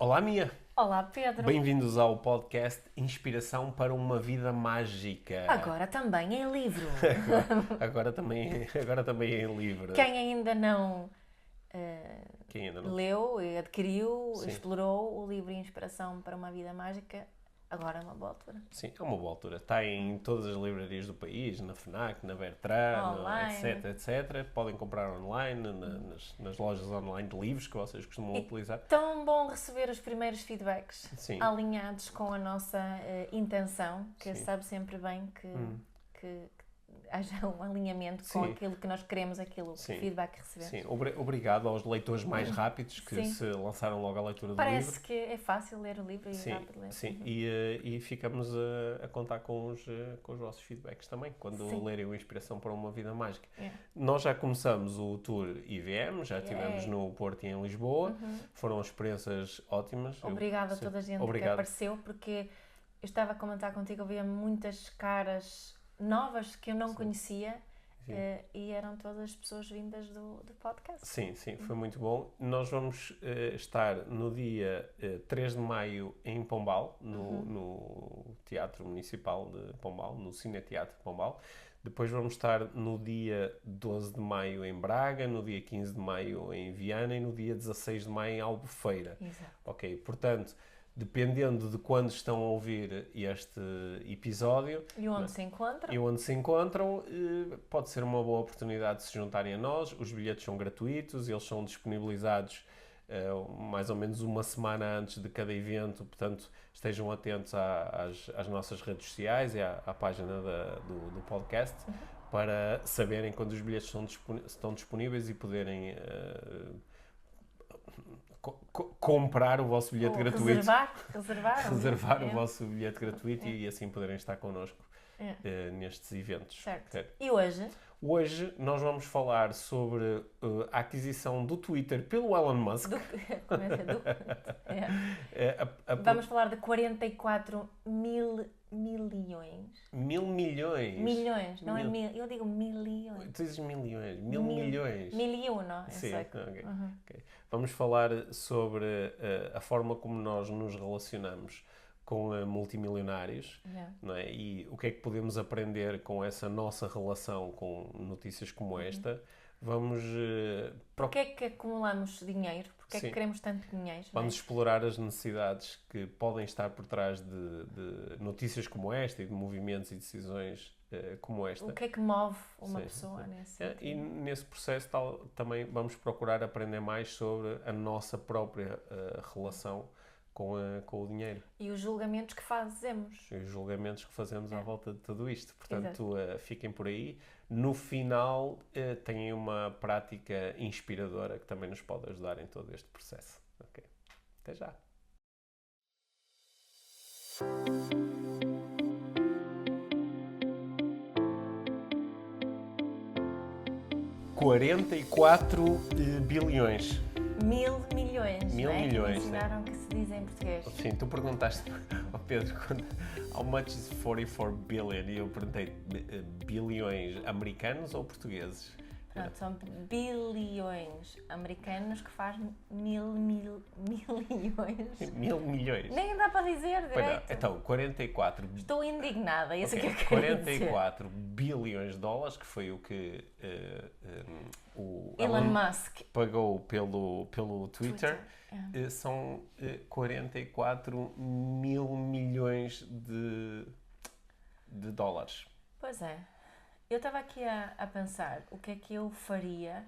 Olá, Mia! Olá, Pedro. Bem-vindos ao podcast Inspiração para uma Vida Mágica. Agora também em livro. Agora também é em livro. Quem ainda não eh, Quem ainda não? leu e adquiriu, Sim. explorou o livro Inspiração para uma Vida Mágica, agora é uma boa altura. Sim, é uma boa altura. Está em todas as livrarias do país, na FNAC, na Bertrand, Online. etc. Podem comprar online, nas lojas online de livros que vocês costumam utilizar. Tão bom receber os primeiros feedbacks Sim. alinhados com a nossa intenção, que Sim. sabe sempre bem que haja um alinhamento com Sim. aquilo que nós queremos, aquilo Sim. feedback que recebemos. Sim, obrigado aos leitores mais rápidos que Sim. se lançaram logo à leitura do livro. Parece que é fácil ler o livro e Sim, rápido ler. sim. E ficamos a contar com os vossos feedbacks também, quando Sim. lerem o Inspiração para uma Vida Mágica. É. Nós já começamos o tour IVM, já estivemos Yay. no Porto e em Lisboa, foram experiências ótimas. Obrigada a Sim, toda a gente que obrigado. apareceu, porque eu estava a comentar contigo, havia muitas caras novas que eu não conhecia e eram todas pessoas vindas do podcast. Sim, foi muito bom. Nós vamos estar no dia 3 de maio em Pombal, no Teatro Municipal de Pombal, no Cine Teatro de Pombal. Depois vamos estar no dia 12 de maio em Braga, no dia 15 de maio em Viana e no dia 16 de maio em Albufeira. Exato. Ok, portanto, dependendo de quando estão a ouvir este episódio E onde se encontra? e onde se encontram, pode ser uma boa oportunidade de se juntarem a nós. Os bilhetes são gratuitos, eles são disponibilizados mais ou menos uma semana antes de cada evento, portanto estejam atentos às nossas redes sociais e à página do podcast para saberem quando os bilhetes estão disponíveis e poderem comprar o vosso bilhete Ou gratuito. reservar o vosso bilhete gratuito e assim poderem estar connosco nestes eventos. Certo. E hoje? Hoje nós vamos falar sobre a aquisição do Twitter pelo Elon Musk. Vamos falar de 44 mil milhões. Mil milhões. Milhões, não é mil. Eu digo milhões. Tu dizes milhões. Mil milhões. 1001, eu Sim, sei. ok. Vamos falar sobre a forma como nós nos relacionamos com multimilionários, não é? E o que é que podemos aprender com essa nossa relação com notícias como esta. Vamos... Porquê é que acumulamos dinheiro? Porquê é que queremos tanto dinheiro? Vamos explorar as necessidades que podem estar por trás de notícias como esta e de movimentos e decisões como esta. O que é que move uma pessoa nesse sentido? E nesse processo também vamos procurar aprender mais sobre a nossa própria relação com o dinheiro. E os julgamentos que fazemos. E os julgamentos que fazemos à volta de tudo isto. Portanto, fiquem por aí. No final, têm uma prática inspiradora que também nos pode ajudar em todo este processo. Ok. Até já. $44 bilhões. Mil milhões, Mil não é? milhões, Que me ensinaram que se diz em português. Sim, tu perguntaste ao Pedro how much is 44 billion? E eu perguntei bilhões americanos ou portugueses? Pronto, são bilhões americanos que faz milhões. Mil milhões. Nem dá para dizer direito. Então, 44... Estou indignada, isso Okay, é que eu quero dizer. 44 bilhões de dólares, que foi o que o Elon Musk pagou pelo Twitter. São 44 mil milhões de dólares. Pois é. Eu estava aqui a pensar o que é que eu faria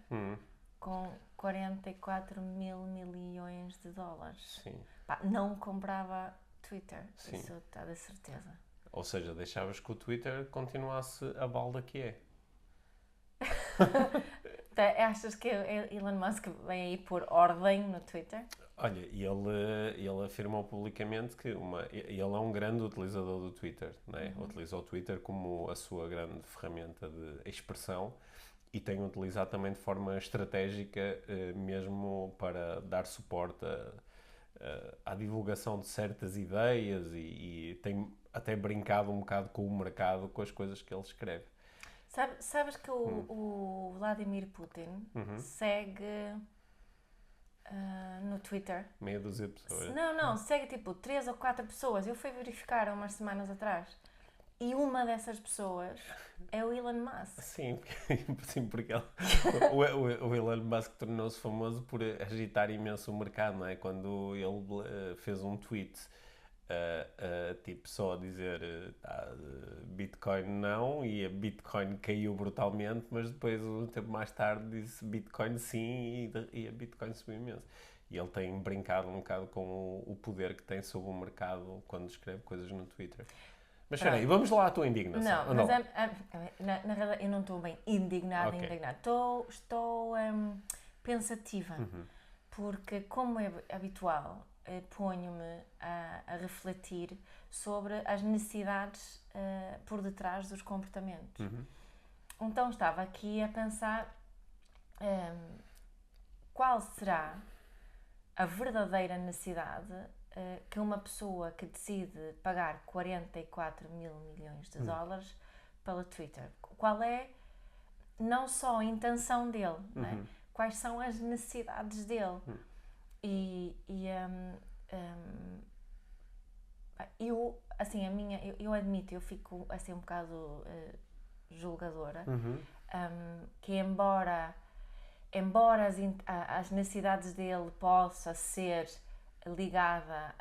com 44 mil milhões de dólares. Sim. Pá, não comprava Twitter, Sim. isso está de certeza. Ou seja, deixavas que o Twitter continuasse a balda que é. Achas que Elon Musk vem aí por ordem no Twitter? Olha, ele afirmou publicamente que ele é um grande utilizador do Twitter, não é? Utiliza o Twitter como a sua grande ferramenta de expressão e tem utilizado também de forma estratégica, mesmo para dar suporte à divulgação de certas ideias e tem até brincado um bocado com o mercado, com as coisas que ele escreve. Sabes que o Vladimir Putin segue no Twitter. Meia dúzia de pessoas. Não, segue tipo 3 ou 4 pessoas. Eu fui verificar há umas semanas atrás. E uma dessas pessoas é o Elon Musk. Sim, porque o Elon Musk tornou-se famoso por agitar imenso o mercado, não é? Quando ele fez um tweet, tipo, só a dizer Bitcoin não, e a Bitcoin caiu brutalmente, mas depois, um tempo mais tarde, disse Bitcoin sim, e a Bitcoin subiu imenso. E ele tem brincado um bocado com o poder que tem sobre o mercado quando escreve coisas no Twitter. Mas espera aí, vamos lá à tua indignação. Não, mas na realidade eu não estou bem indignada. Estou pensativa, porque como é habitual, ponho-me a refletir sobre as necessidades por detrás dos comportamentos. Então estava aqui a pensar qual será a verdadeira necessidade que uma pessoa que decide pagar 44 mil milhões de dólares pela Twitter, qual é não só a intenção dele, não é? Quais são as necessidades dele. Eu, assim, eu admito, eu fico assim um bocado julgadora, que embora as necessidades dele possa ser ligada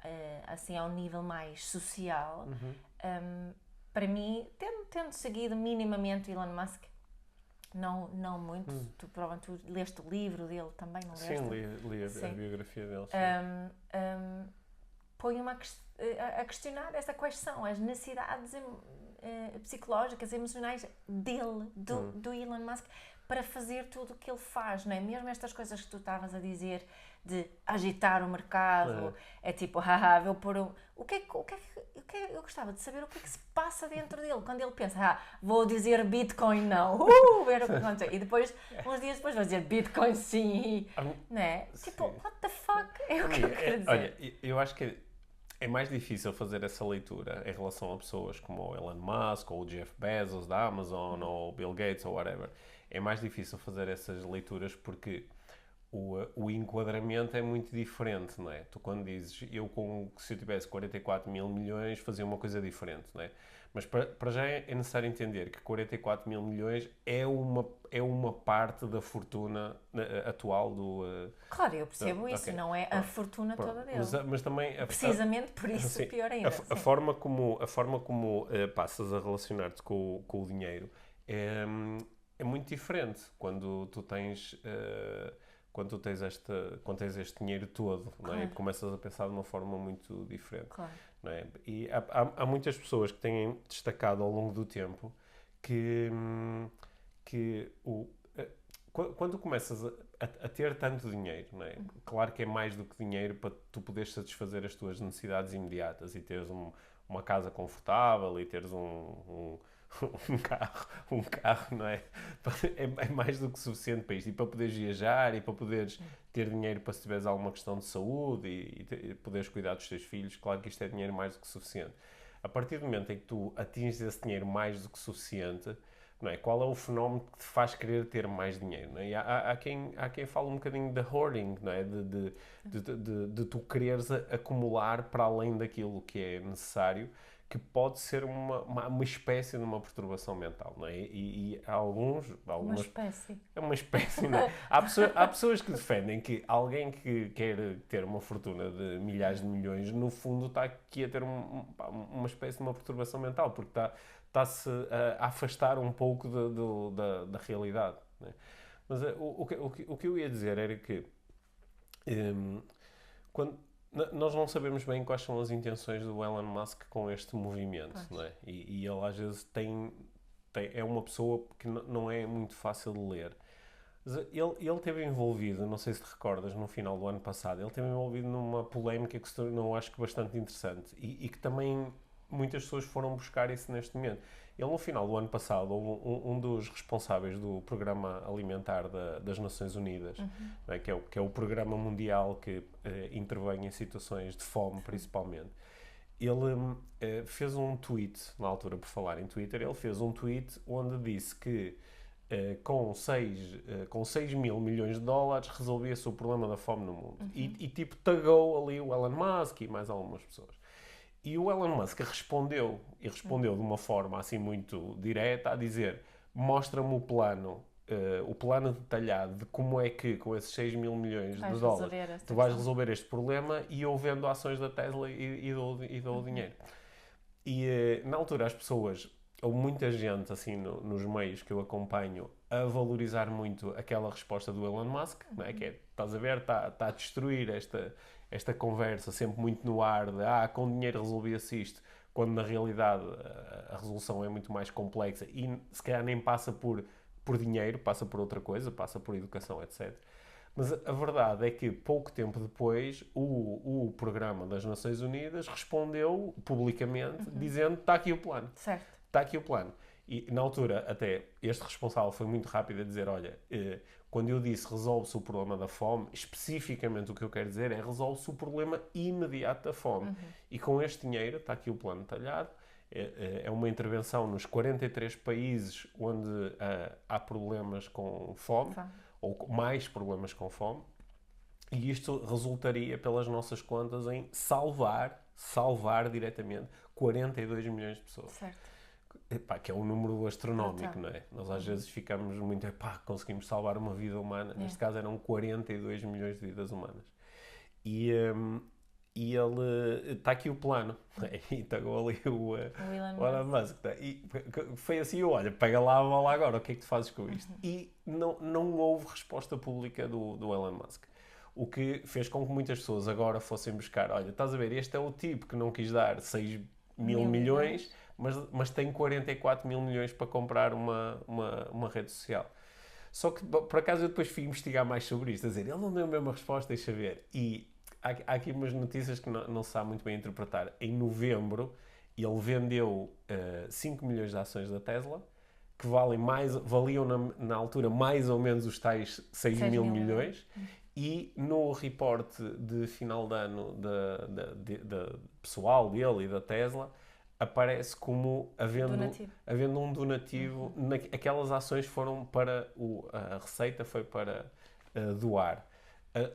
assim ao nível mais social, para mim, tendo seguido minimamente Elon Musk, não muito, tu provavelmente leste o livro dele também, não leste? Sim, li a biografia dele. Põe-me a questionar quais são as necessidades psicológicas, emocionais dele, do Elon Musk, para fazer tudo o que ele faz, não é? Mesmo estas coisas que tu estavas a dizer de agitar o mercado, é tipo, vou pôr eu gostava de saber o que é que se passa dentro dele, quando ele pensa, vou dizer Bitcoin não, ver o que acontece, e depois, uns dias depois, vou dizer Bitcoin sim, não é? Sim. Tipo, what the fuck, é o que eu quero dizer. Olha, eu acho que é mais difícil fazer essa leitura em relação a pessoas como o Elon Musk, ou o Jeff Bezos da Amazon, ou o Bill Gates, ou whatever. É mais difícil fazer essas leituras porque o enquadramento é muito diferente, não é? Tu quando dizes, se eu tivesse 44 mil milhões, fazia uma coisa diferente, não é? Mas para já é necessário entender que 44 mil milhões é uma parte da fortuna atual do... Claro, eu percebo isso, não é a fortuna toda dele. Mas também... Precisamente por isso, assim, pior ainda. A forma como passas a relacionar-te com o dinheiro é muito diferente quando tu tens... Quando tens este dinheiro todo, não é? Começas a pensar de uma forma muito diferente. Claro. Não é? E há muitas pessoas que têm destacado ao longo do tempo que quando começas a ter tanto dinheiro, não é? Claro que é mais do que dinheiro para tu poderes satisfazer as tuas necessidades imediatas e teres uma casa confortável e teres um carro, não é? É mais do que suficiente para isto. E para poderes viajar e para poderes ter dinheiro para se tiveres alguma questão de saúde e poderes cuidar dos teus filhos, claro que isto é dinheiro mais do que suficiente. A partir do momento em que tu atinges esse dinheiro mais do que suficiente, não é? Qual é o fenómeno que te faz querer ter mais dinheiro? Não é? E há quem fala um bocadinho de hoarding, não é? De tu quereres acumular para além daquilo que é necessário, que pode ser uma espécie de uma perturbação mental, não é? E há algumas... Uma espécie. É uma espécie, não é? Há pessoas que defendem que alguém que quer ter uma fortuna de milhares de milhões, no fundo está aqui a ter uma espécie de uma perturbação mental, porque está-se a afastar um pouco da realidade, não é? Mas o que eu ia dizer era que nós não sabemos bem quais são as intenções do Elon Musk com este movimento, não é? E ele às vezes é uma pessoa que não é muito fácil de ler. Ele esteve envolvido, não sei se te recordas, no final do ano passado, ele esteve envolvido numa polémica que se tornou, acho que, bastante interessante e que também muitas pessoas foram buscar isso neste momento. Ele, no final do ano passado, um dos responsáveis do Programa Alimentar das Nações Unidas, não é? Que é o programa mundial que intervém em situações de fome, principalmente. Ele fez um tweet, na altura, por falar em Twitter, ele fez um tweet onde disse que com 6 mil milhões de dólares resolvia-se o problema da fome no mundo. E tipo, tagau ali o Elon Musk e mais algumas pessoas. E o Elon Musk respondeu de uma forma assim muito direta, a dizer: mostra-me o plano detalhado de como é que com esses 6 mil milhões de dólares tu vais resolver este problema, e eu vendo ações da Tesla e dou o dinheiro. E na altura as pessoas, ou muita gente assim nos meios que eu acompanho, a valorizar muito aquela resposta do Elon Musk, não é? Que é, estás a ver, está a destruir esta conversa sempre muito no ar de com dinheiro resolvia-se isto, quando na realidade a resolução é muito mais complexa e se calhar nem passa por dinheiro, passa por outra coisa, passa por educação, etc. Mas a verdade é que pouco tempo depois o programa das Nações Unidas respondeu publicamente dizendo: está aqui o plano. Certo. Está aqui o plano. E na altura até este responsável foi muito rápido a dizer: olha, quando eu disse resolve-se o problema da fome, especificamente o que eu quero dizer é resolve-se o problema imediato da fome. E com este dinheiro, está aqui o plano detalhado, é uma intervenção nos 43 países onde há problemas com fome, ou mais problemas com fome, e isto resultaria, pelas nossas contas, em salvar diretamente 42 milhões de pessoas. Certo. Epá, que é um número astronómico, não é? Nós às vezes ficamos muito, conseguimos salvar uma vida humana. Neste caso eram 42 milhões de vidas humanas. E ele, está aqui o plano. E pegou ali o Elon Musk. E foi assim: olha, pega lá a bola agora, o que é que tu fazes com isto? E não houve resposta pública do Elon Musk. O que fez com que muitas pessoas agora fossem buscar: olha, estás a ver, este é o tipo que não quis dar 6 mil milhões, mas tem 44 mil milhões para comprar uma rede social. Só que, por acaso, eu depois fui investigar mais sobre isto, a dizer, ele não deu a mesma resposta, deixa ver. E há aqui umas notícias que não se sabe muito bem interpretar. Em novembro, ele vendeu 5 milhões de ações da Tesla, que valiam na altura mais ou menos os tais 6 mil milhões. E no reporte de final de ano da pessoal dele e da Tesla, aparece como havendo um donativo. Aquelas ações foram para a receita foi para doar.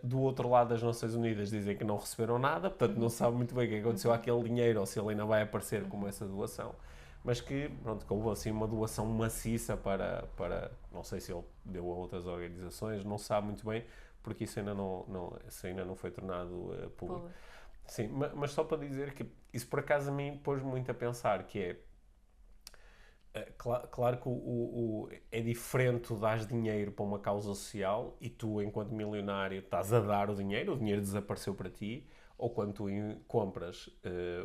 Do outro lado, as Nações Unidas dizem que não receberam nada, portanto não se sabe muito bem o que aconteceu àquele dinheiro, ou se ele ainda vai aparecer como essa doação. Mas que houve assim uma doação maciça para não sei se ele deu a outras organizações, não se sabe muito bem, porque isso ainda não foi tornado público. Sim, mas só para dizer que isso por acaso a mim pôs-me muito a pensar, que claro que é diferente tu dares dinheiro para uma causa social e tu, enquanto milionário, estás a dar o dinheiro desapareceu para ti, ou quando tu compras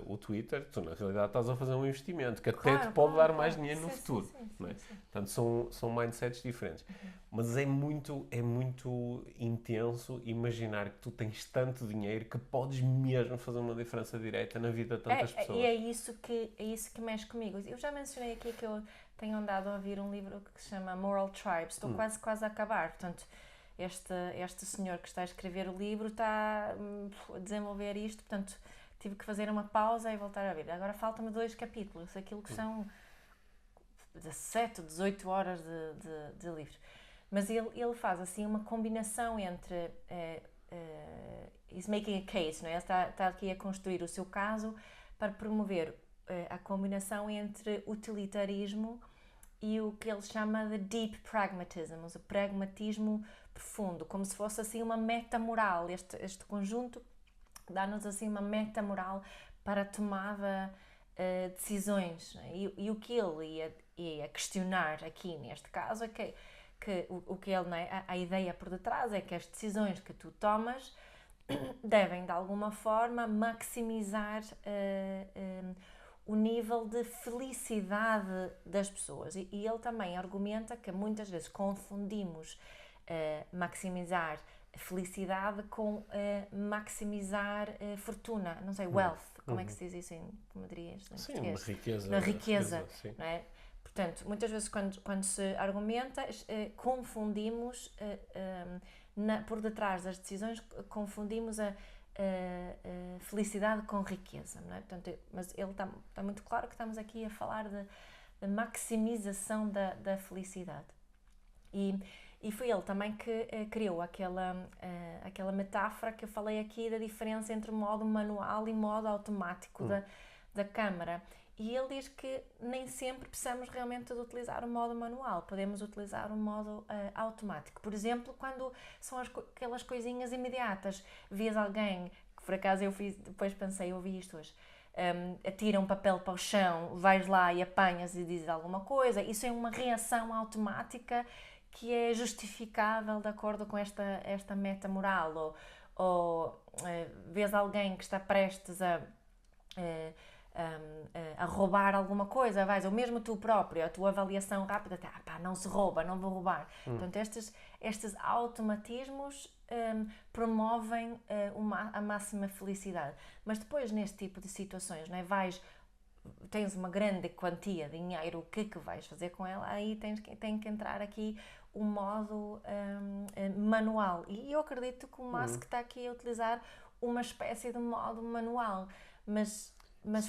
o Twitter, tu na realidade estás a fazer um investimento que até te pode dar mais dinheiro no futuro. Não é? Portanto, são mindsets diferentes. Mas é muito intenso imaginar que tu tens tanto dinheiro que podes mesmo fazer uma diferença direta na vida de tantas pessoas. E é isso que mexe comigo. Eu já mencionei aqui que eu tenho andado a ouvir um livro que se chama Moral Tribes. Estou quase a acabar. Portanto, este senhor que está a escrever o livro está a desenvolver isto, portanto tive que fazer uma pausa e voltar a ver. Agora faltam-me 2 capítulos, aquilo que são 17, 18 horas de livro. Mas ele faz assim uma combinação entre he's making a case, não é? Ele está aqui a construir o seu caso para promover a combinação entre utilitarismo e o que ele chama de deep pragmatism, o pragmatismo profundo, como se fosse assim uma meta moral. Este conjunto dá-nos assim uma meta moral para a tomada de decisões, né? E o que ele ia questionar aqui neste caso é que o que ele, né, a ideia por detrás é que as decisões que tu tomas devem de alguma forma maximizar o nível de felicidade das pessoas. E ele também argumenta que muitas vezes confundimos maximizar felicidade com maximizar fortuna, não sei, wealth, como é que se diz isso como dirias em português? Riqueza. Na riqueza, não é? Portanto, muitas vezes quando se argumenta, confundimos, por detrás das decisões, confundimos a felicidade com riqueza, não é? Portanto, mas ele está muito claro que estamos aqui a falar de maximização da felicidade. E foi ele também que criou aquela metáfora que eu falei aqui da diferença entre modo manual e modo automático da câmara. E ele diz que nem sempre precisamos realmente de utilizar o modo manual, podemos utilizar o modo automático. Por exemplo, quando são aquelas coisinhas imediatas, vês alguém, que por acaso depois pensei, eu ouvi isto hoje, atira um papel para o chão, vais lá e apanhas e dizes alguma coisa, isso é uma reação automática que é justificável de acordo com esta meta moral, ou vês alguém que está prestes a roubar alguma coisa, ou mesmo tu próprio, a tua avaliação rápida, não se rouba, não vou roubar. Portanto, estes automatismos promovem a máxima felicidade. Mas depois, neste tipo de situações, não é? Tens uma grande quantia de dinheiro, o que vais fazer com ela? Aí tem que entrar aqui o modo manual. E eu acredito que o Musk está aqui a utilizar uma espécie de modo manual, mas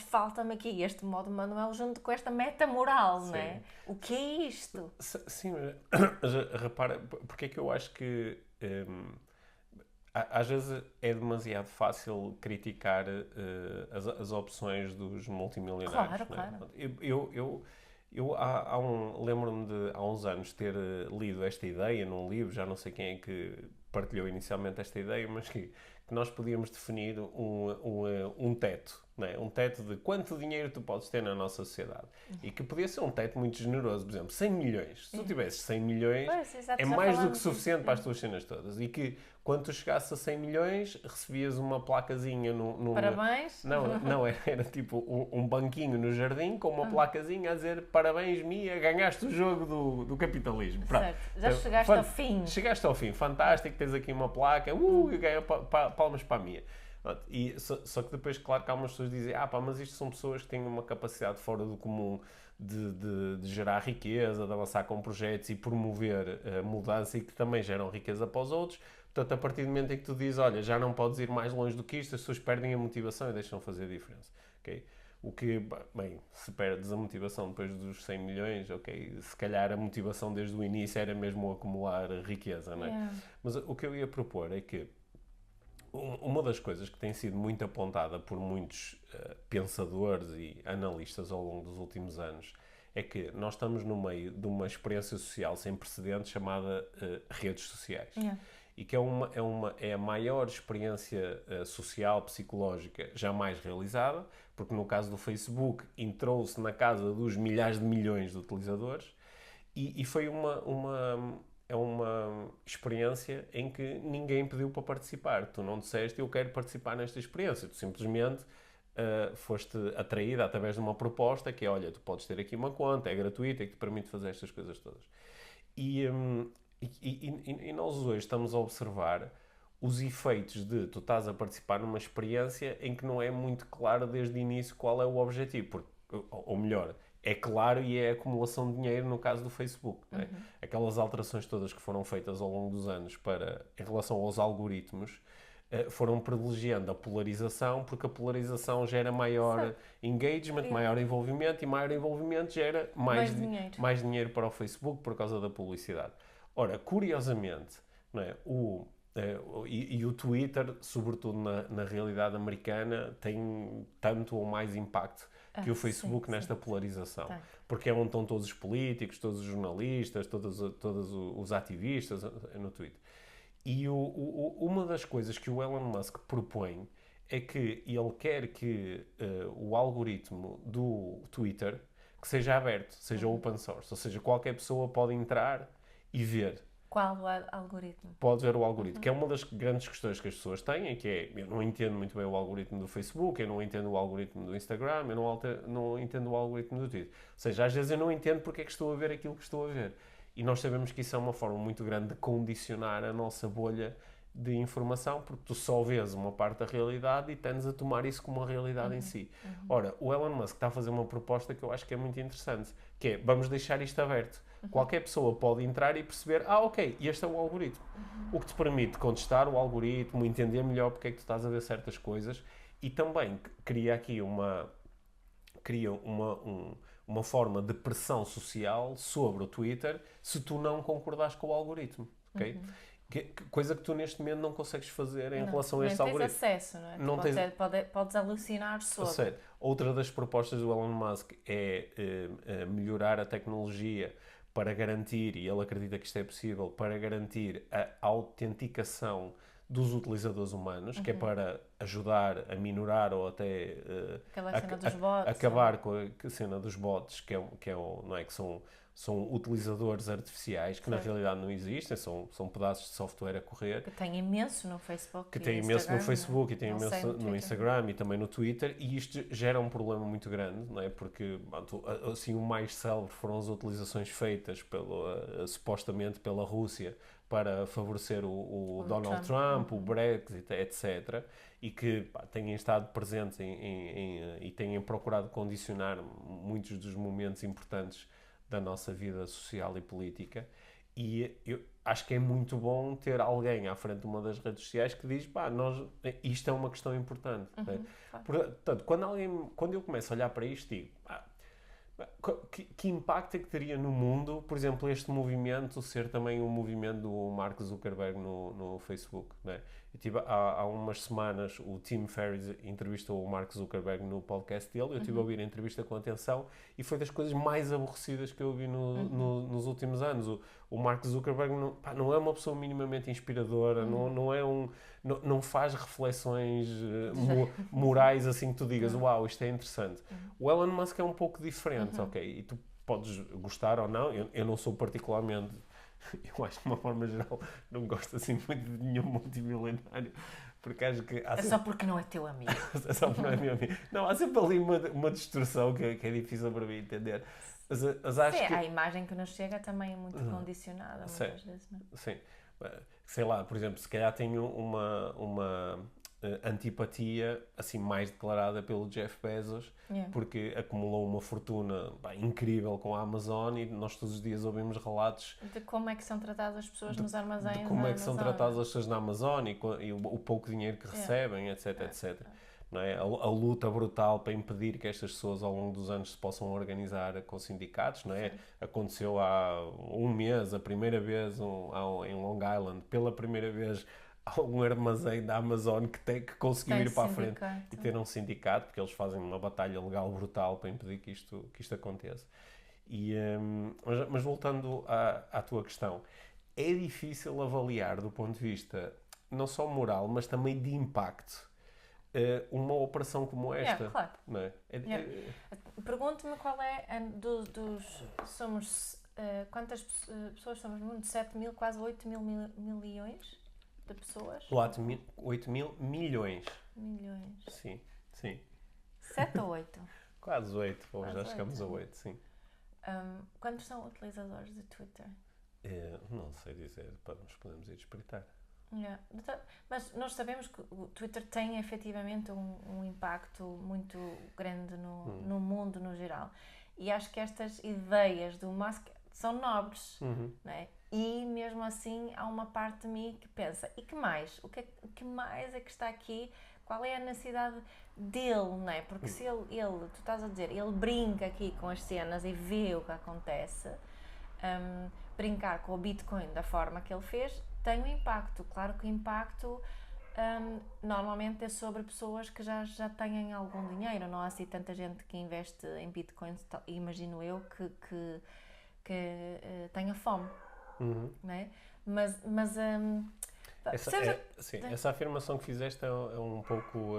falta-me aqui este modo manual junto com esta meta moral, não é? O que é isto? Sim, mas repara, porque é que eu acho que às vezes é demasiado fácil criticar as opções dos multimilionários. Claro. Eu lembro-me de há uns anos ter lido esta ideia num livro, já não sei quem é que partilhou inicialmente esta ideia, mas que nós podíamos definir um teto, não é? Um teto de quanto dinheiro tu podes ter na nossa sociedade. E que podia ser um teto muito generoso, por exemplo, 100 milhões. Se tu tivesses 100 milhões, é mais do que suficiente para as tuas cenas todas. E que quando tu chegasses a 100 milhões, recebias uma placazinha Parabéns? Não, era tipo um banquinho no jardim com uma placazinha a dizer parabéns, Mia, ganhaste o jogo do capitalismo. Certo, já chegaste ao fim. Chegaste ao fim, fantástico, tens aqui uma placa, e ganha palmas para a Mia. E só que depois, claro que algumas pessoas dizem mas isto são pessoas que têm uma capacidade fora do comum de gerar riqueza, de avançar com projetos e promover mudança e que também geram riqueza para os outros. Portanto, a partir do momento em que tu dizes, olha, já não podes ir mais longe do que isto, as pessoas perdem a motivação e deixam de fazer a diferença. Okay? O que, bem, se perdes a motivação depois dos 100 milhões, ok, se calhar a motivação desde o início era mesmo acumular riqueza, não é? Yeah. Mas o que eu ia propor é que uma das coisas que tem sido muito apontada por muitos pensadores e analistas ao longo dos últimos anos é que nós estamos no meio de uma experiência social sem precedentes chamada redes sociais. Yeah. E que é a maior experiência social, psicológica jamais realizada, porque no caso do Facebook entrou-se na casa dos milhares de milhões de utilizadores e foi uma experiência em que ninguém pediu para participar. Tu não disseste, eu quero participar nesta experiência. Tu simplesmente foste atraída através de uma proposta que é, olha, tu podes ter aqui uma conta, é gratuita e que te permite fazer estas coisas todas. E nós hoje estamos a observar os efeitos de tu estás a participar numa experiência em que não é muito claro desde o início qual é o objetivo. Ou melhor, é claro e é a acumulação de dinheiro no caso do Facebook. Uhum. Né? Aquelas alterações todas que foram feitas ao longo dos anos em relação aos algoritmos foram privilegiando a polarização, porque a polarização gera maior engagement, maior envolvimento, e maior envolvimento gera mais dinheiro para o Facebook por causa da publicidade. Ora, curiosamente, não é, o Twitter, sobretudo na realidade americana, tem tanto ou mais impacto que o Facebook nesta polarização. Tá. Porque é onde estão todos os políticos, todos os jornalistas, todos os ativistas no Twitter. E uma das coisas que o Elon Musk propõe é que ele quer que o algoritmo do Twitter que seja aberto, seja open source, ou seja, qualquer pessoa pode entrar e ver. Qual o algoritmo? Pode ver o algoritmo, que é uma das grandes questões que as pessoas têm, que é, eu não entendo muito bem o algoritmo do Facebook, eu não entendo o algoritmo do Instagram, eu não entendo o algoritmo do Twitter. Ou seja, às vezes eu não entendo porque é que estou a ver aquilo que estou a ver. E nós sabemos que isso é uma forma muito grande de condicionar a nossa bolha de informação, porque tu só vês uma parte da realidade e tendes a tomar isso como uma realidade em si. Ora, o Elon Musk está a fazer uma proposta que eu acho que é muito interessante, que é, vamos deixar isto aberto. Qualquer pessoa pode entrar e perceber, ok, este é o algoritmo. O que te permite contestar o algoritmo, entender melhor porque é que tu estás a ver certas coisas, e também cria aqui uma forma de pressão social sobre o Twitter se tu não concordares com o algoritmo, ok? Coisa que tu neste momento não consegues fazer em relação a este algoritmo. Nem tens acesso, não é? Não Podes alucinar sobre. Certo. Outra das propostas do Elon Musk é melhorar a tecnologia para garantir, e ele acredita que isto é possível, para garantir a autenticação dos utilizadores humanos, que é para ajudar a minorar ou até Aquela cena dos bots, acabar com a cena dos bots, não é, que são utilizadores artificiais que na realidade não existem, são pedaços de software a correr. Que tem imenso no Facebook. Que tem imenso no Facebook e tem não imenso no Instagram e também no Twitter, e isto gera um problema muito grande, não é? Porque assim, o mais célebre foram as utilizações feitas supostamente pela Rússia para favorecer o Donald Trump, o Brexit, etc. E que têm estado presentes e têm procurado condicionar muitos dos momentos importantes da nossa vida social e política. E eu acho que é muito bom ter alguém à frente de uma das redes sociais que diz, isto é uma questão importante. Né? Portanto, quando eu começo a olhar para isto, digo, que impacto é que teria no mundo, por exemplo, este movimento ser também um movimento do Mark Zuckerberg no Facebook, né? Há umas semanas o Tim Ferriss entrevistou o Mark Zuckerberg no podcast dele, eu estive a ouvir a entrevista com atenção e foi das coisas mais aborrecidas que eu ouvi nos últimos anos. O Mark Zuckerberg não é uma pessoa minimamente inspiradora, não faz reflexões morais assim que tu digas, uau, isto é interessante. O Elon Musk é um pouco diferente, ok? E tu podes gostar ou não, eu não sou particularmente... Eu acho que de uma forma geral não gosto assim muito de nenhum multimilionário, porque acho que... É só porque não é teu amigo. É só porque não é meu amigo. Não, há sempre ali uma distorção que é difícil para mim entender. Mas acho que... A imagem que nos chega também é muito condicionada, muitas vezes, não é? Sim. Sei lá, por exemplo, se calhar tenho uma antipatia assim mais declarada pelo Jeff Bezos, porque acumulou uma fortuna incrível com a Amazon e nós todos os dias ouvimos relatos de como é que são tratadas as pessoas nos armazéns, de como é que são tratadas as pessoas na Amazon e o pouco dinheiro que recebem, etc, etc. Não é? A luta brutal para impedir que estas pessoas ao longo dos anos se possam organizar com sindicatos, não é? Aconteceu há um mês, a primeira vez em Long Island, pela primeira vez há um armazém da Amazon que conseguiu ir para a frente e ter um sindicato, porque eles fazem uma batalha legal brutal para impedir que isto aconteça. Mas voltando à tua questão, é difícil avaliar do ponto de vista não só moral, mas também de impacto uma operação como esta. Claro. Não é? Pergunto-me qual é somos quantas pessoas somos no mundo? 7 mil, quase 8 mil milhões de pessoas? 8 mil milhões. Milhões. Sim. 7 ou 8? Quase 8, já chegamos a 8, sim. Quantos são utilizadores de Twitter? Não sei dizer, nos podemos ir espreitar. Mas nós sabemos que o Twitter tem efetivamente um impacto muito grande no mundo no geral. E acho que estas ideias do Musk são nobres, não é? E mesmo assim há uma parte de mim que pensa, e que mais? O que mais é que está aqui? Qual é a necessidade dele, não é? Porque se tu estás a dizer, ele brinca aqui com as cenas e vê o que acontece, brincar com o Bitcoin da forma que ele fez tem um impacto. Claro que o impacto normalmente é sobre pessoas que já têm algum dinheiro, não há assim tanta gente que investe em Bitcoins, imagino eu, que tenha fome, não é? Mas essa afirmação que fizeste é um pouco...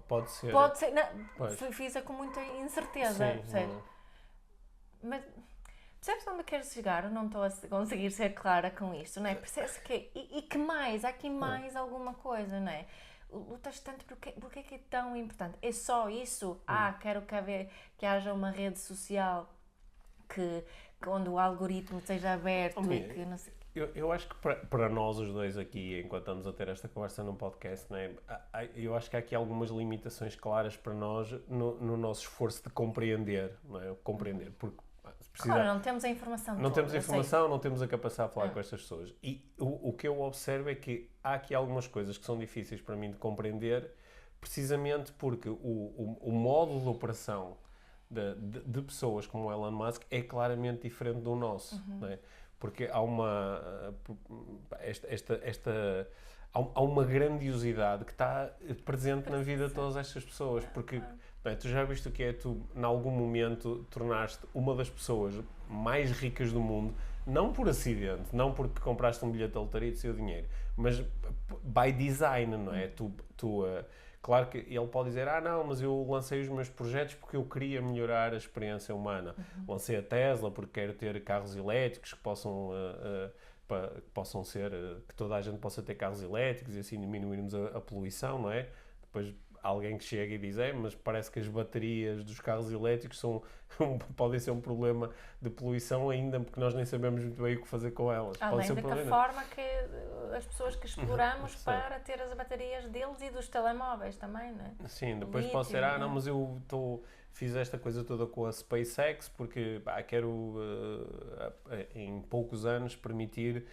pode ser... Pode ser, não, fiz-a com muita incerteza, percebes? Mas percebes onde quero chegar? Eu não estou a conseguir ser clara com isto, não é? Percebes que... E que mais? Há aqui mais alguma coisa, não é? Lutas tanto porque é que é tão importante? É só isso? Quero que haja uma rede social onde o algoritmo seja aberto e que não sei... Eu acho que para nós os dois aqui, enquanto estamos a ter esta conversa num podcast, né, eu acho que há aqui algumas limitações claras para nós no nosso esforço de compreender, não é? Compreender, porque claro, não temos a informação toda. Não temos a informação, não temos a capacidade de falar com estas pessoas. E o que eu observo é que há aqui algumas coisas que são difíceis para mim de compreender, precisamente porque o modo de operação de pessoas como o Elon Musk é claramente diferente do nosso, não é? Porque há há uma grandiosidade que está presente na vida de todas estas pessoas, porque bem, tu já viste o que é tu, em algum momento, tornaste uma das pessoas mais ricas do mundo, não por acidente, não porque compraste um bilhete de lotaria e te saiu dinheiro, mas by design, não é? Claro que ele pode dizer, não, mas eu lancei os meus projetos porque eu queria melhorar a experiência humana. Lancei a Tesla porque quero ter carros elétricos que possam ser, que toda a gente possa ter carros elétricos e assim diminuirmos a poluição, não é? Depois alguém que chega e diz, mas parece que as baterias dos carros elétricos podem ser um problema de poluição ainda, porque nós nem sabemos muito bem o que fazer com elas. Além da forma que as pessoas que exploramos para ter as baterias deles e dos telemóveis também, não é? Sim, depois pode ser, não, mas eu fiz esta coisa toda com a SpaceX porque quero em poucos anos permitir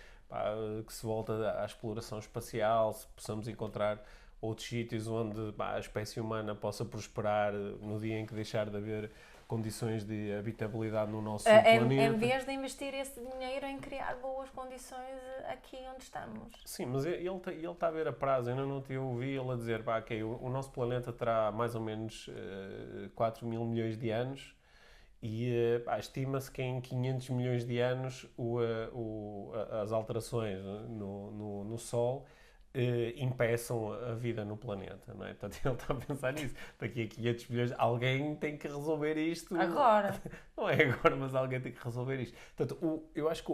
que se volte à exploração espacial, se possamos encontrar outros sítios onde a espécie humana possa prosperar no dia em que deixar de haver condições de habitabilidade no nosso planeta. Em vez de investir esse dinheiro em criar boas condições aqui onde estamos. Sim, mas ele está a ver a prazo. Eu não te ouvi ele a dizer ok, o nosso planeta terá mais ou menos 4 mil milhões de anos e estima-se que em 500 milhões de anos as alterações no Sol impeçam a vida no planeta, não é? Portanto, ele está a pensar nisso. Daqui a 500 milhões, alguém tem que resolver isto. Agora. Não é agora, mas alguém tem que resolver isto. Portanto, eu acho que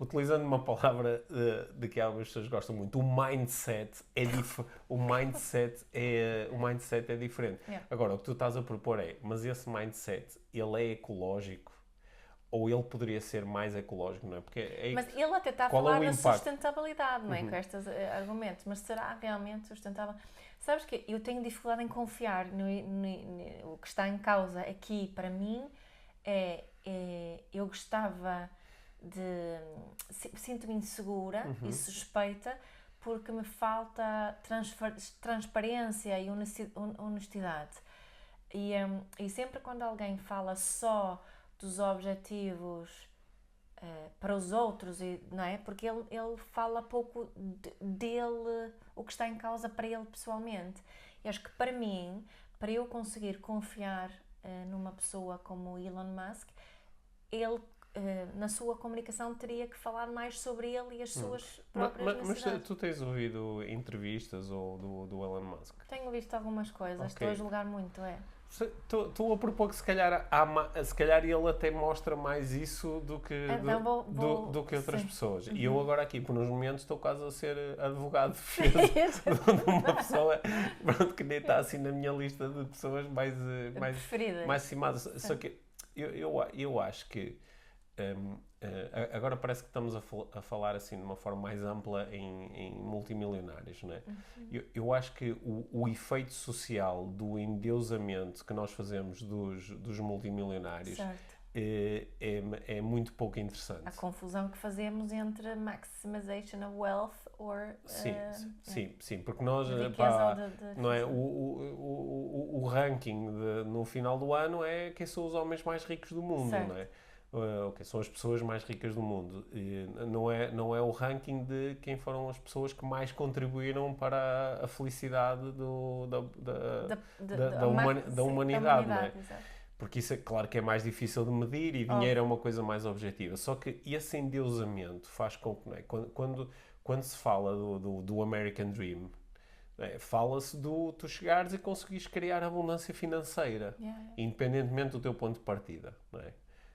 utilizando uma palavra de que algumas pessoas gostam muito, o mindset é diferente. Yeah. Agora, o que tu estás a propor mas esse mindset, ele é ecológico? Ou ele poderia ser mais ecológico, não é? Mas ele até está a falar da sustentabilidade, não é? Com estes argumentos. Mas será realmente sustentável? Sabes que eu tenho dificuldade em confiar no que está em causa aqui, para mim, eu gostava sinto-me insegura e suspeita porque me falta transparência e honestidade. E sempre quando alguém fala só dos objetivos para os outros, não é? Porque ele fala pouco dele, o que está em causa para ele pessoalmente. E acho que para mim, para eu conseguir confiar numa pessoa como o Elon Musk, ele na sua comunicação teria que falar mais sobre ele e as suas próprias necessidades. Mas tu tens ouvido entrevistas do Elon Musk? Tenho visto algumas coisas, estou a julgar muito, Estou a propor que se calhar ele até mostra mais isso do que outras pessoas. E eu agora aqui, por uns momentos, estou quase a ser advogado de defesa de uma pessoa que nem está assim na minha lista de pessoas mais estimadas. Só que eu acho que agora parece que estamos a falar assim de uma forma mais ampla em multimilionários, não é? Eu acho que o efeito social do endeusamento que nós fazemos dos multimilionários é muito pouco interessante. A confusão que fazemos entre maximization of wealth or sim, porque nós não é o ranking no final do ano é quem são os homens mais ricos do mundo, não é? São as pessoas mais ricas do mundo. E não é o ranking de quem foram as pessoas que mais contribuíram para a felicidade da humanidade, não é? Exato. Porque isso é claro que é mais difícil de medir e dinheiro é uma coisa mais objetiva. Só que esse endeusamento faz com que, não é? Quando se fala do American Dream, fala-se do tu chegares e conseguires criar abundância financeira, independentemente do teu ponto de partida, não é?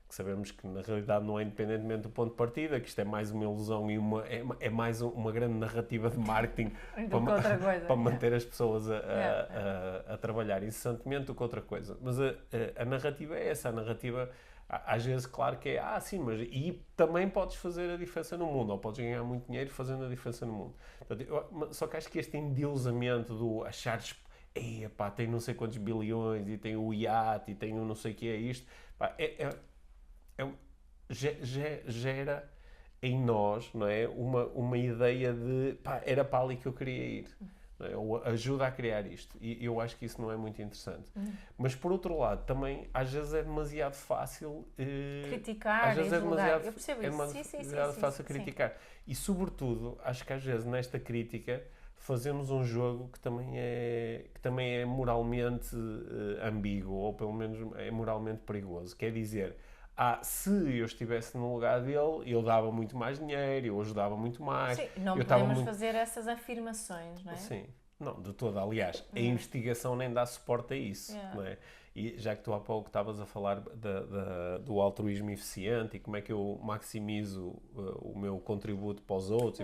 Que sabemos que na realidade não é independentemente do ponto de partida, que isto é mais uma ilusão e é mais uma grande narrativa de marketing para manter as pessoas a trabalhar incessantemente do que outra coisa. Mas a narrativa é essa, a narrativa às vezes claro que é, sim, mas e também podes fazer a diferença no mundo, ou podes ganhar muito dinheiro fazendo a diferença no mundo. Portanto, só que acho que este endeusamento do achares tem não sei quantos bilhões e tem o iate e tem o não sei o que é isto, gera em nós, não é? Uma ideia de era para ali que eu queria ir. não é? Ou ajuda a criar isto. E eu acho que isso não é muito interessante. Mas, por outro lado, também, às vezes é demasiado fácil... criticar às vezes e é julgar. demasiado, Eu percebo é isso. demasiado fácil criticar. E, sobretudo, acho que às vezes, nesta crítica, fazemos um jogo que também é moralmente ambíguo, ou pelo menos é moralmente perigoso. Quer dizer, se eu estivesse no lugar dele, eu dava muito mais dinheiro, eu ajudava muito mais. Sim, não eu podemos fazer essas afirmações, não é? Sim, não, de todo. Aliás, a investigação nem dá suporte a isso, não é? E já que tu há pouco estavas a falar do altruísmo eficiente e como é que eu maximizo o meu contributo para os outros...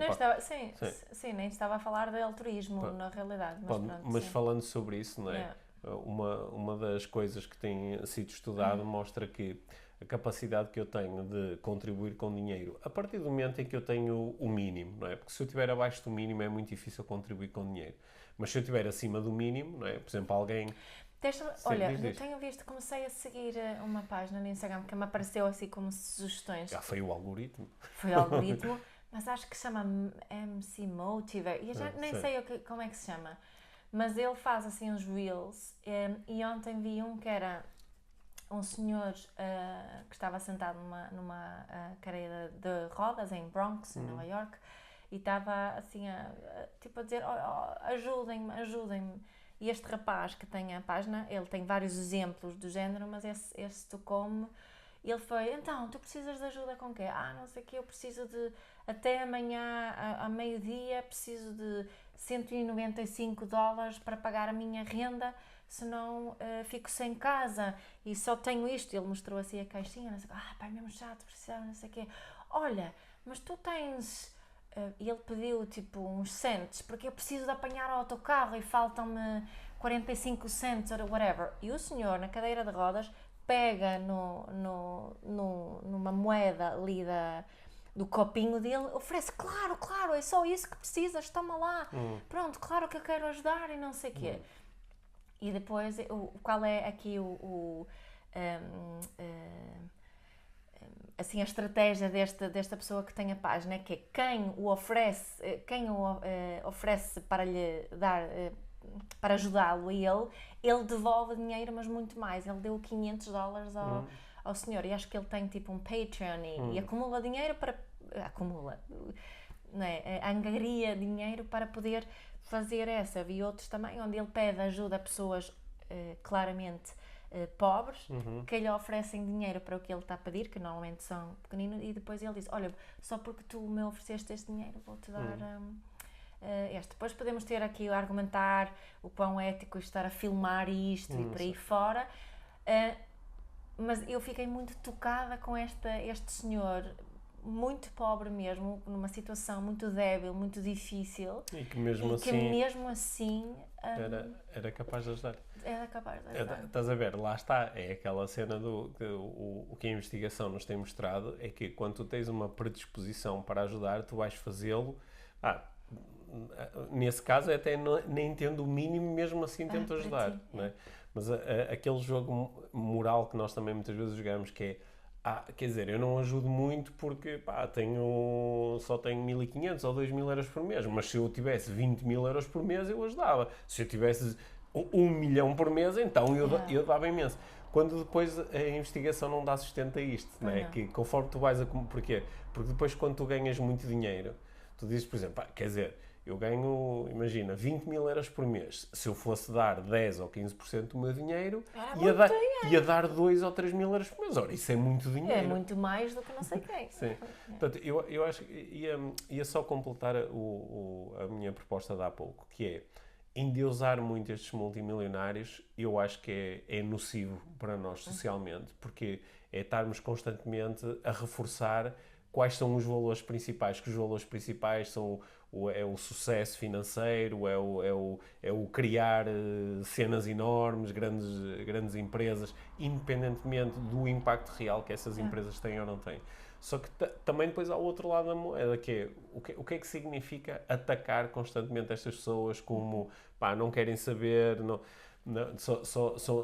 Nem estava a falar de altruísmo, na realidade. Mas falando sobre isso, não é? Uma das coisas que tem sido estudado mostra que a capacidade que eu tenho de contribuir com dinheiro, a partir do momento em que eu tenho o mínimo, não é? Porque se eu estiver abaixo do mínimo é muito difícil contribuir com dinheiro. Mas se eu estiver acima do mínimo, não é? Por exemplo, alguém... Olha, eu tenho visto, comecei a seguir uma página no Instagram que me apareceu assim como sugestões. Já foi o algoritmo. Foi o algoritmo, mas acho que se chama MC Motivator. E eu já nem sei como é que se chama. Mas ele faz assim uns reels. E ontem vi um que era um senhor que estava sentado numa cadeira de rodas em Bronx, em Nova York, e estava assim a dizer, ajudem-me. E este rapaz que tem a página, ele tem vários exemplos do género, mas esse tocou-me. Ele foi, então, tu precisas de ajuda com quê? Não sei o quê, eu preciso de, até amanhã, a meio-dia, preciso de $195 para pagar a minha renda, senão fico sem casa e só tenho isto. Ele mostrou assim a caixinha, não sei o quê, pai, mesmo chato, precisava, não sei o quê. Olha, mas tu tens... E ele pediu tipo uns cents, porque eu preciso de apanhar o autocarro e faltam-me 45 cents ou whatever. E o senhor, na cadeira de rodas, pega numa moeda ali do copinho dele, oferece, claro, é só isso que precisas, toma lá. Pronto, claro que eu quero ajudar e não sei o quê. E depois, qual é aqui assim, a estratégia desta pessoa que tem a página, que é quem o oferece para lhe dar, para ajudá-lo a ele devolve dinheiro, mas muito mais. Ele deu $500 ao senhor, e acho que ele tem tipo um Patreon e acumula dinheiro não é? Angaria dinheiro para poder fazer essa. Vi outros também, onde ele pede ajuda a pessoas claramente pobres, que lhe oferecem dinheiro para o que ele está a pedir, que normalmente são pequeninos, e depois ele diz, olha, só porque tu me ofereceste este dinheiro, vou-te dar este. Depois podemos ter aqui a argumentar o quão ético estar a filmar isto e por aí fora, mas eu fiquei muito tocada com este senhor, muito pobre mesmo, numa situação muito débil, muito difícil, e que mesmo assim era capaz de ajudar. Era capaz de ajudar. Estás a ver, lá está, é aquela cena o que a investigação nos tem mostrado, é que quando tu tens uma predisposição para ajudar, tu vais fazê-lo. Nesse caso até nem tendo o mínimo, mesmo assim tento ajudar, não é? Mas aquele jogo moral que nós também muitas vezes jogamos, que é quer dizer, eu não ajudo muito porque só tenho 1.500 ou 2.000 euros por mês, mas se eu tivesse 20.000 euros por mês eu ajudava. Se eu tivesse 1 milhão por mês, então eu dava imenso. Quando depois a investigação não dá sustento a isto, não é? Que conforme tu vais Porquê? Porque depois quando tu ganhas muito dinheiro, tu dizes, por exemplo, quer dizer, eu ganho, imagina, 20.000 euros por mês. Se eu fosse dar 10 ou 15% do meu dinheiro, ia dar 2 ou 3.000 euros por mês. Ora, isso é muito dinheiro. É muito mais do que não sei quem. Sim. Portanto, eu acho que ia só completar a minha proposta de há pouco, que é endeusar muito estes multimilionários. Eu acho que é nocivo para nós socialmente, porque é estarmos constantemente a reforçar quais são os valores principais, que os valores principais são o sucesso financeiro, é o criar cenas enormes, grandes empresas, independentemente do impacto real que essas empresas têm ou não têm. Só que também depois há o outro lado da moeda, que é o que é que significa atacar constantemente estas pessoas como, não querem saber,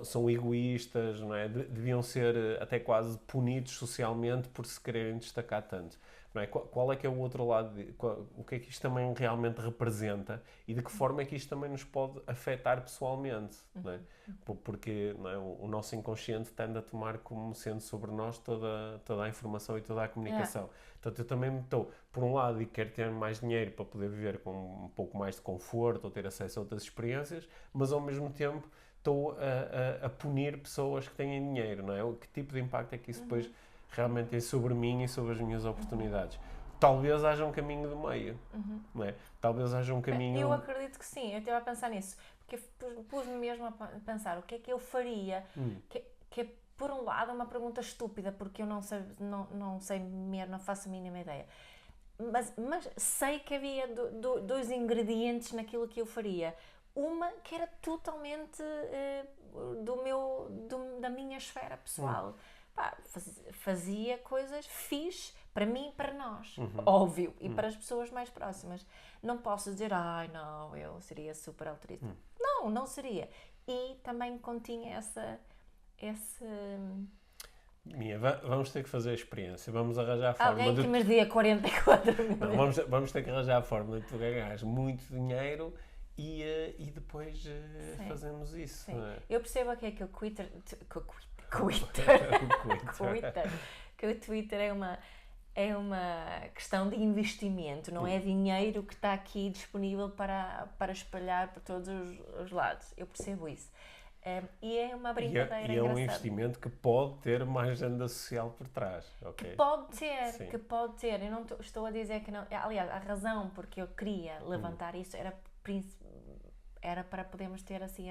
são egoístas, não é? Deviam ser até quase punidos socialmente por se quererem destacar tanto. não é? Qual é que é o outro lado? O que é que isto também realmente representa e de que forma é que isto também nos pode afetar pessoalmente, não é? Porque não é, o nosso inconsciente tende a tomar como sendo sobre nós toda a informação e toda a comunicação. Portanto, eu também estou, por um lado, e quero ter mais dinheiro para poder viver com um pouco mais de conforto ou ter acesso a outras experiências, mas ao mesmo tempo estou a punir pessoas que têm dinheiro, não é? Que tipo de impacto é que isso depois realmente tem sobre mim e sobre as minhas oportunidades? Talvez haja um caminho do meio, não é? Talvez haja um caminho... Eu acredito que sim, eu estive a pensar nisso, porque pus-me mesmo a pensar o que é que eu faria, que é, por um lado, uma pergunta estúpida, porque eu não sei mesmo, não faço a mínima ideia. Mas sei que havia dois ingredientes naquilo que eu faria. Uma que era totalmente da minha esfera pessoal. Pá, fazia coisas fixe para mim e para nós, óbvio, e para as pessoas mais próximas. Não posso dizer, não, eu seria super altruísta. Não seria. E também continha esse... Mia, vamos ter que fazer a experiência, vamos arranjar a forma Alguém que me dê 44 mil. Não, vamos ter que arranjar a forma de tu ganhares muito dinheiro e depois fazemos isso. Sim. Não é? Eu percebo que é que o Twitter que o Twitter é uma questão de investimento, não é dinheiro que está aqui disponível para espalhar por todos os lados. Eu percebo isso. E é uma brincadeira engraçada. E é um investimento que pode ter uma agenda social por trás. Okay? Que pode ter. Eu não estou a dizer que não. Aliás, a razão porque eu queria levantar isso era para podermos ter assim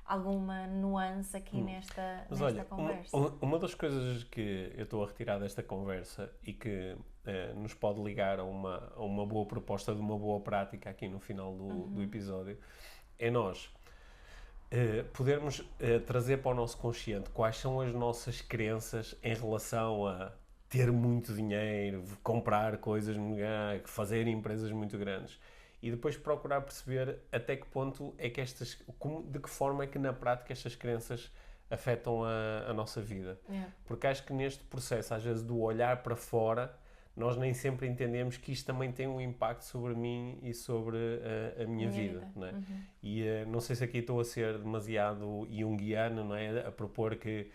alguma nuance aqui nesta conversa. Uma das coisas que eu estou a retirar desta conversa e que nos pode ligar a uma boa proposta de uma boa prática aqui no final do episódio é nós podermos trazer para o nosso consciente quais são as nossas crenças em relação a ter muito dinheiro, comprar coisas, fazer empresas muito grandes e depois procurar perceber até que ponto é que de que forma é que na prática estas crenças afetam a nossa vida. Porque acho que neste processo, às vezes, do olhar para fora, nós nem sempre entendemos que isto também tem um impacto sobre mim e sobre a minha vida. Não é? E não sei se aqui estou a ser demasiado junguiano, não é? A propor que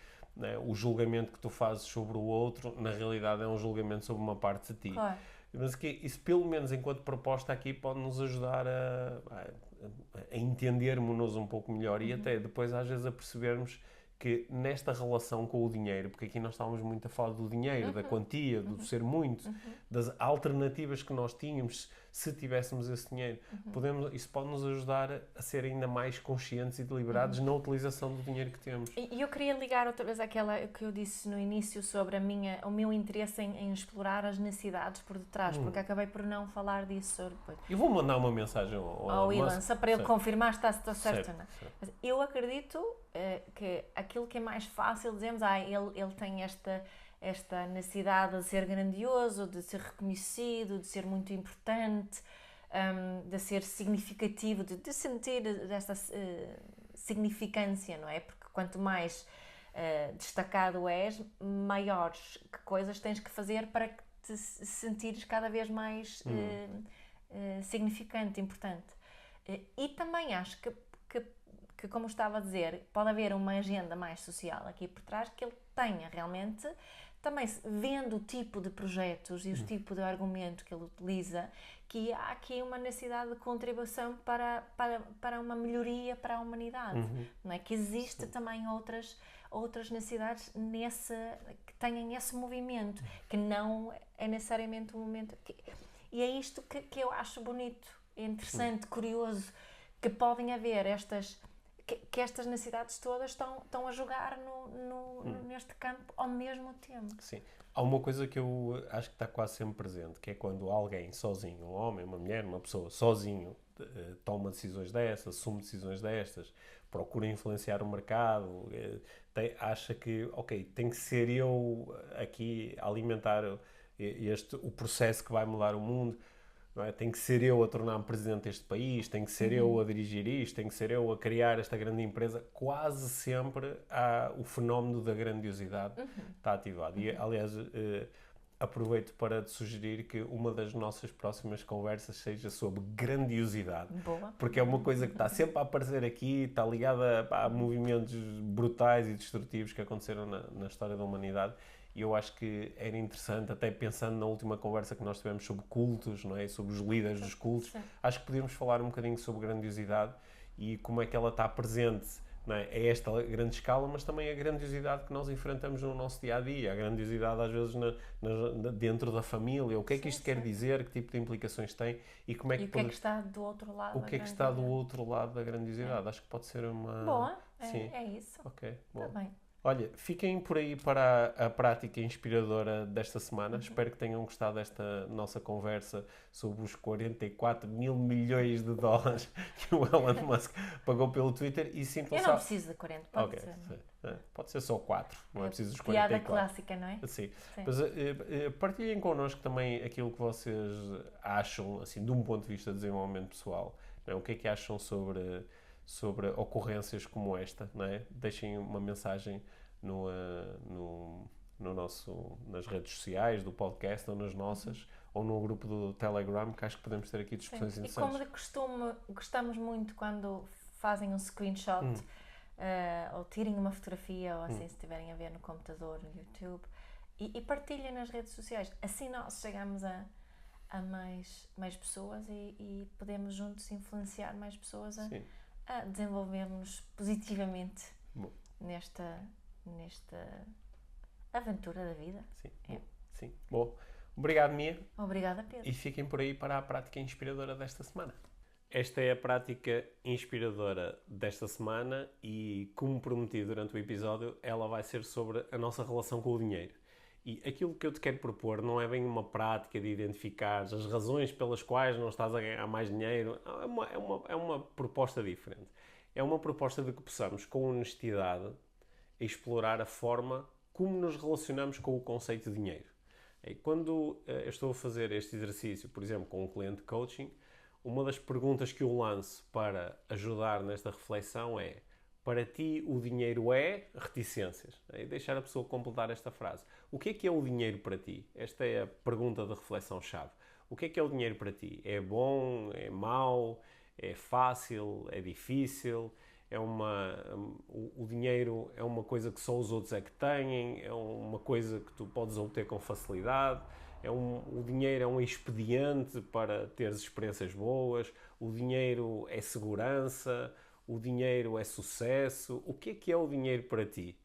o julgamento que tu fazes sobre o outro, na realidade, é um julgamento sobre uma parte de ti. Claro. Mas que isso, pelo menos enquanto proposta aqui, pode nos ajudar a entendermos-nos um pouco melhor e até depois, às vezes, a percebermos que nesta relação com o dinheiro, porque aqui nós estávamos muito a falar do dinheiro, da quantia, do ser muito, das alternativas que nós tínhamos se tivéssemos esse dinheiro. Isso pode nos ajudar a ser ainda mais conscientes e deliberados na utilização do dinheiro que temos. E eu queria ligar outra vez àquela que eu disse no início sobre o meu interesse em explorar as necessidades por detrás, porque acabei por não falar disso depois. Eu vou mandar uma mensagem ao Ilan, só para ele confirmar se está certo ou não. Certo. Eu acredito que aquilo que é mais fácil dizemos, ele tem esta necessidade de ser grandioso, de ser reconhecido, de ser muito importante, de ser significativo, de sentir esta significância, não é? Porque quanto mais destacado és, maiores coisas tens que fazer para que te sentires cada vez mais significante, importante. E também acho que, como estava a dizer, pode haver uma agenda mais social aqui por trás que ele tenha realmente, também vendo o tipo de projetos e o tipo de argumento que ele utiliza, que há aqui uma necessidade de contribuição para uma melhoria para a humanidade. Não é? Que existe também outras necessidades que tenham esse movimento, que não é necessariamente um momento... E é isto que eu acho bonito, interessante, curioso, que podem haver que estas necessidades todas estão a jogar neste campo ao mesmo tempo. Sim. Há uma coisa que eu acho que está quase sempre presente, que é quando alguém sozinho, um homem, uma mulher, uma pessoa sozinho, toma decisões destas, assume decisões destas, procura influenciar o mercado, acha que, tem que ser eu aqui a alimentar o processo que vai mudar o mundo. Não é? Tem que ser eu a tornar-me presidente deste país, tem que ser eu a dirigir isto, tem que ser eu a criar esta grande empresa. Quase sempre o fenómeno da grandiosidade está ativado. E, aliás, aproveito para te sugerir que uma das nossas próximas conversas seja sobre grandiosidade. Boa. Porque é uma coisa que está sempre a aparecer aqui, está ligada a movimentos brutais e destrutivos que aconteceram na história da humanidade. E eu acho que era interessante, até pensando na última conversa que nós tivemos sobre cultos, não é? Sobre os líderes dos cultos, Sim. acho que podíamos falar um bocadinho sobre grandiosidade e como é que ela está presente, não é? A esta grande escala, mas também a grandiosidade que nós enfrentamos no nosso dia-a-dia, a grandiosidade às vezes dentro da família, o que é que isto quer dizer, que tipo de implicações tem e como é que, o que é que está do outro lado o que é que está do outro lado da grandiosidade. Acho que pode ser uma... Boa, Sim. é isso. Ok, boa. Está bem. Olha, fiquem por aí para a prática inspiradora desta semana. Espero que tenham gostado desta nossa conversa sobre os 44 mil milhões de dólares que o Elon Musk pagou pelo Twitter. E sintam Eu não preciso de 40, pode ser. Pode ser só 4, não é preciso os Piada 44. clássica, não é? Sim. Sim. Mas partilhem connosco também aquilo que vocês acham, assim, de um ponto de vista de desenvolvimento pessoal. Não é? O que é que acham sobre ocorrências como esta, não é? Deixem uma mensagem nas redes sociais do podcast ou nas nossas, ou no grupo do Telegram, que acho que podemos ter aqui discussões interessantes. E como de costume, gostamos muito quando fazem um screenshot ou tirem uma fotografia ou assim, se estiverem a ver no computador, no YouTube, e partilhem nas redes sociais. Assim nós chegamos a mais pessoas e podemos juntos influenciar mais pessoas a desenvolvermos positivamente nesta aventura da vida. Sim. Bom, obrigado, Mia. Obrigada, Pedro. E fiquem por aí para a prática inspiradora desta semana. Esta é a prática inspiradora desta semana e, como prometi durante o episódio, ela vai ser sobre a nossa relação com o dinheiro. E aquilo que eu te quero propor não é bem uma prática de identificar as razões pelas quais não estás a ganhar mais dinheiro. É uma proposta diferente. É uma proposta de que possamos, com honestidade, explorar a forma como nos relacionamos com o conceito de dinheiro. E quando eu estou a fazer este exercício, por exemplo, com um cliente de coaching, uma das perguntas que eu lanço para ajudar nesta reflexão é: para ti o dinheiro é reticências? E deixar a pessoa completar esta frase. O que é o dinheiro para ti? Esta é a pergunta de reflexão-chave. O que é o dinheiro para ti? É bom? É mau? É fácil? É difícil? O dinheiro é uma coisa que só os outros é que têm? É uma coisa que tu podes obter com facilidade? O dinheiro é um expediente para teres experiências boas? O dinheiro é segurança? O dinheiro é sucesso? O que é o dinheiro para ti?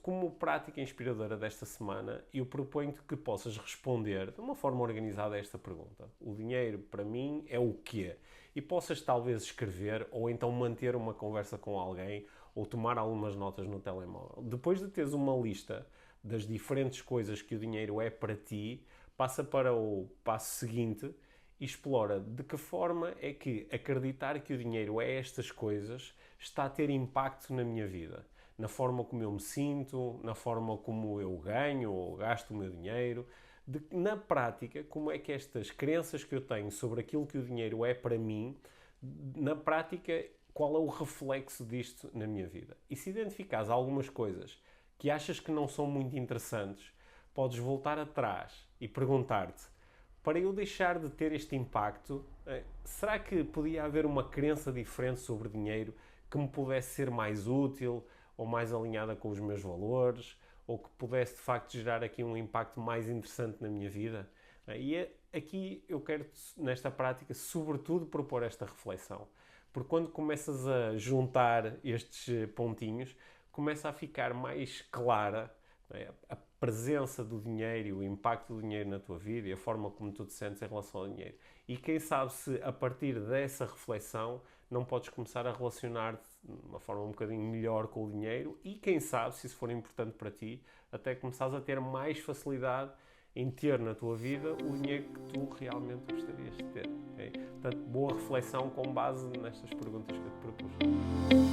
Como prática inspiradora desta semana, eu proponho-te que possas responder de uma forma organizada a esta pergunta. O dinheiro, para mim, é o quê? E possas talvez escrever ou então manter uma conversa com alguém ou tomar algumas notas no telemóvel. Depois de teres uma lista das diferentes coisas que o dinheiro é para ti, passa para o passo seguinte e explora de que forma é que acreditar que o dinheiro é estas coisas está a ter impacto na minha vida. Na forma como eu me sinto, na forma como eu ganho ou gasto o meu dinheiro. Na prática, como é que estas crenças que eu tenho sobre aquilo que o dinheiro é para mim, na prática, qual é o reflexo disto na minha vida? E se identificares algumas coisas que achas que não são muito interessantes, podes voltar atrás e perguntar-te: para eu deixar de ter este impacto, será que podia haver uma crença diferente sobre dinheiro que me pudesse ser mais útil ou mais alinhada com os meus valores, ou que pudesse de facto gerar aqui um impacto mais interessante na minha vida? E aqui eu quero, nesta prática, sobretudo propor esta reflexão. Porque quando começas a juntar estes pontinhos, começa a ficar mais clara a presença do dinheiro e o impacto do dinheiro na tua vida e a forma como tu te sentes em relação ao dinheiro. E quem sabe se a partir dessa reflexão não podes começar a relacionar-te de uma forma um bocadinho melhor com o dinheiro e quem sabe, se isso for importante para ti, até começares a ter mais facilidade em ter na tua vida o dinheiro que tu realmente gostarias de ter. Okay? Portanto, boa reflexão com base nestas perguntas que eu te propus.